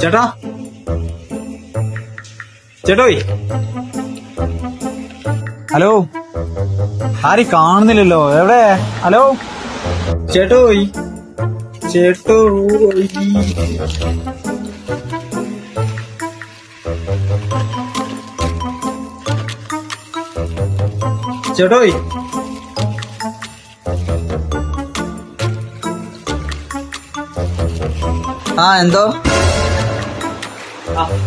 ചേട്ടാ, ചേട്ടോയ്, ഹലോ, ആരും കാണുന്നില്ലല്ലോ, എവിടെ? ഹലോ ചേട്ടോയ്, ചേട്ടോയ്, ചേട്ടോയ്, എന്തോ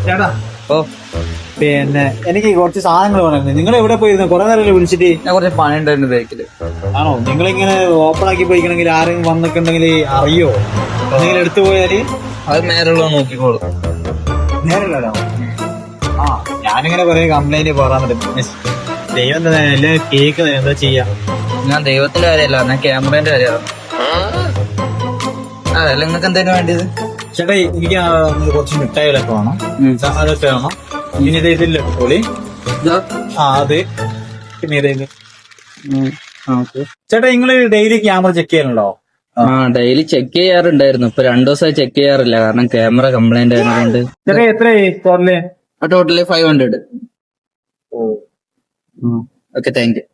ചേട്ടാ, ഓ പിന്നെ എനിക്ക് കുറച്ച് സാധനങ്ങൾ വേണമായിരുന്നു. നിങ്ങൾ എവിടെ പോയിരുന്നു? കുറെ നേരമല്ലേ വിളിച്ചിട്ട്? ഞാൻ കുറച്ച് പണി ഉണ്ടായിരുന്നു ബേക്കില്. ആണോ? നിങ്ങളിങ്ങനെ ഓപ്പൺ ആക്കി പോയിക്കണമെങ്കിൽ ആരെങ്കിലും വന്നിട്ടുണ്ടെങ്കിൽ അറിയോ? എന്തെങ്കിലും എടുത്തു പോയാല് അത് നേരെയുള്ള നോക്കിക്കോളൂ. നേരല്ലോ. ആ, ഞാനിങ്ങനെ കുറെ കംപ്ലൈന്റ് പറയാറുണ്ട്. ദൈവം തന്നെ എല്ലാം കേൾക്കുന്നത്, എന്താ ചെയ്യാ? ഞാൻ ദൈവത്തിന്റെ കാര്യമല്ല, ഞാൻ ക്യാമറേന്റെ കാര്യമാണ്. അതല്ല നിങ്ങൾക്ക് എന്തായാലും വേണ്ടിയത്? ചേട്ടാ, എനിക്ക് കുറച്ച് മിഠായികളൊക്കെ വേണം. അതൊക്കെ വേണം. പിന്നെ ഇതില്ല പൊളി. അത് പിന്നെ ഇത്. ചേട്ടാ, നിങ്ങള് ഡെയിലി ക്യാമറ ചെക്ക് ചെയ്യാനുണ്ടോ? ഡെയിലി ചെക്ക് ചെയ്യാറുണ്ടായിരുന്നു. ഇപ്പൊ 2 ദിവസമായി ചെക്ക് ചെയ്യാറില്ല, കാരണം ക്യാമറ കംപ്ലൈന്റ് ആയതുകൊണ്ട്. ചേട്ടാ, എത്രയായി total? Total 500. Okay, thank you.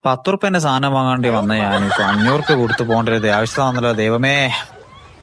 10 റുപ്യന്റെ സാധനം വാങ്ങാണ്ടി വന്ന ഞാനിപ്പോ 500 കൊടുത്ത് പോകേണ്ടത് ആവശ്യമാണല്ലോ. ദൈവമേ.